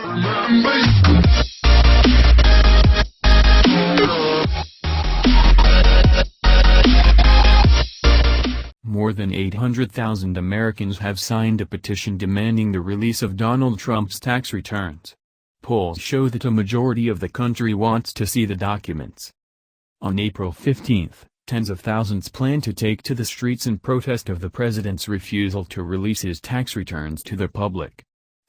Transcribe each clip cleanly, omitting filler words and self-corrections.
More than 800,000 Americans have signed a petition demanding the release of Donald Trump's tax returns. Polls show that a majority of the country wants to see the documents. On April 15, tens of thousands plan to take to the streets in protest of the president's refusal to release his tax returns to the public.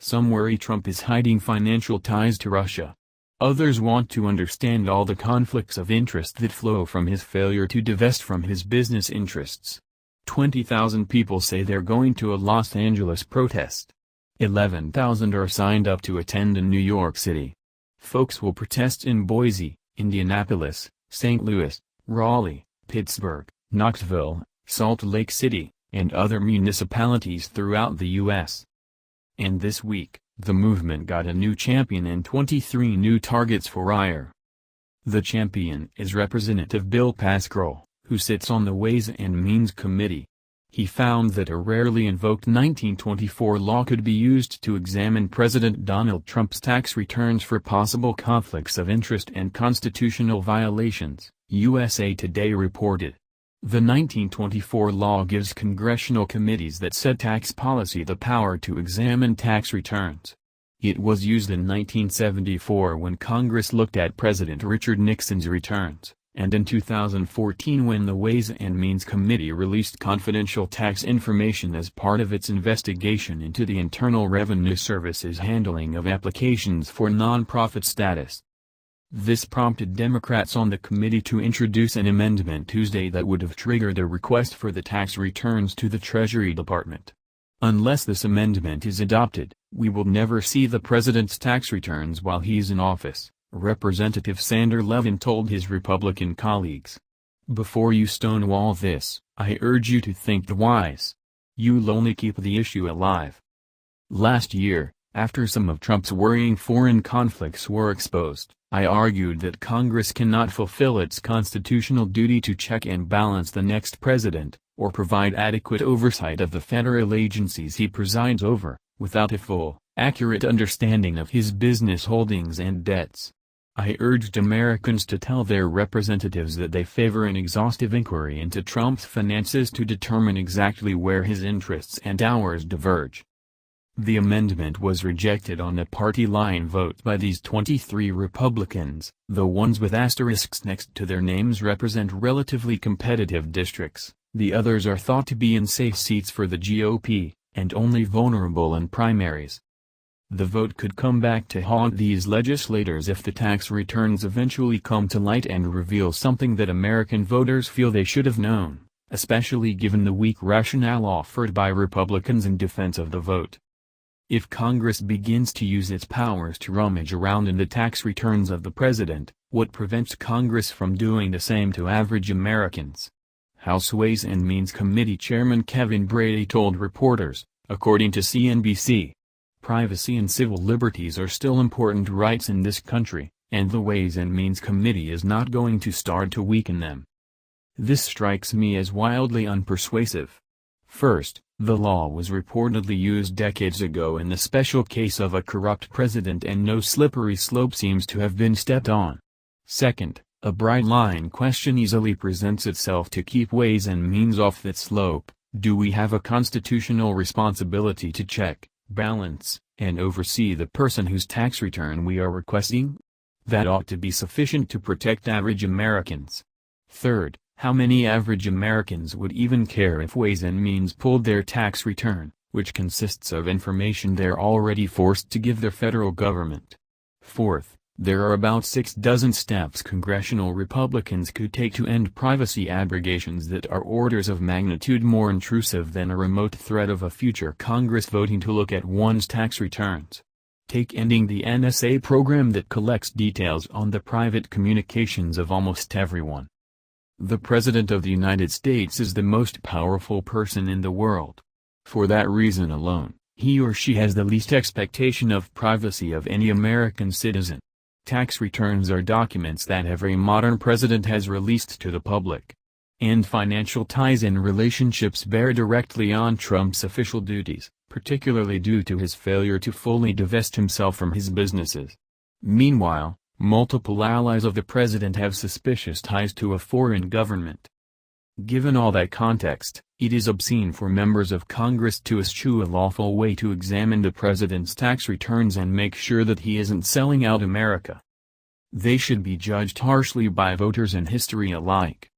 Some worry Trump is hiding financial ties to Russia. Others want to understand all the conflicts of interest that flow from his failure to divest from his business interests. 20,000 people say they're going to a Los Angeles protest. 11,000 are signed up to attend in New York City. Folks will protest in Boise, Indianapolis, St. Louis, Raleigh, Pittsburgh, Knoxville, Salt Lake City, and other municipalities throughout the U.S. And this week, the movement got a new champion and 23 new targets for ire. The champion is Representative Bill Pascrell, who sits on the Ways and Means Committee. He found that a rarely invoked 1924 law could be used to examine President Donald Trump's tax returns for possible conflicts of interest and constitutional violations, USA Today reported. The 1924 law gives congressional committees that set tax policy the power to examine tax returns. It was used in 1974 when Congress looked at President Richard Nixon's returns, and in 2014 when the Ways and Means Committee released confidential tax information as part of its investigation into the Internal Revenue Service's handling of applications for nonprofit status. This prompted Democrats on the committee to introduce an amendment Tuesday that would have triggered a request for the tax returns to the Treasury Department. Unless this amendment is adopted, we will never see the president's tax returns while he's in office, Representative Sander Levin told his Republican colleagues. Before you stonewall this, I urge you to think twice. You'll only keep the issue alive. Last year, after some of Trump's worrying foreign conflicts were exposed, I argued that Congress cannot fulfill its constitutional duty to check and balance the next president, or provide adequate oversight of the federal agencies he presides over, without a full, accurate understanding of his business holdings and debts. I urged Americans to tell their representatives that they favor an exhaustive inquiry into Trump's finances to determine exactly where his interests and ours diverge. The amendment was rejected on a party line vote by these 23 Republicans. The ones with asterisks next to their names represent relatively competitive districts, the others are thought to be in safe seats for the GOP, and only vulnerable in primaries. The vote could come back to haunt these legislators if the tax returns eventually come to light and reveal something that American voters feel they should have known, especially given the weak rationale offered by Republicans in defense of the vote. If Congress begins to use its powers to rummage around in the tax returns of the president, what prevents Congress from doing the same to average Americans? House Ways and Means Committee Chairman Kevin Brady told reporters, according to CNBC. Privacy and civil liberties are still important rights in this country, and the Ways and Means Committee is not going to start to weaken them. This strikes me as wildly unpersuasive. First, the law was reportedly used decades ago in the special case of a corrupt president and no slippery slope seems to have been stepped on. Second, a bright line question easily presents itself to keep Ways and Means off that slope. Do we have a constitutional responsibility to check, balance, and oversee the person whose tax return we are requesting? That ought to be sufficient to protect average Americans. Third, how many average Americans would even care if Ways and Means pulled their tax return, which consists of information they're already forced to give their federal government? Fourth, there are about 6 dozen steps congressional Republicans could take to end privacy abrogations that are orders of magnitude more intrusive than a remote threat of a future Congress voting to look at one's tax returns. Take ending the NSA program that collects details on the private communications of almost everyone. The President of the United States is the most powerful person in the world. For that reason alone, he or she has the least expectation of privacy of any American citizen. Tax returns are documents that every modern president has released to the public. And financial ties and relationships bear directly on Trump's official duties, particularly due to his failure to fully divest himself from his businesses. Meanwhile, multiple allies of the president have suspicious ties to a foreign government. Given all that context, it is obscene for members of Congress to eschew a lawful way to examine the president's tax returns and make sure that he isn't selling out America. They should be judged harshly by voters and history alike.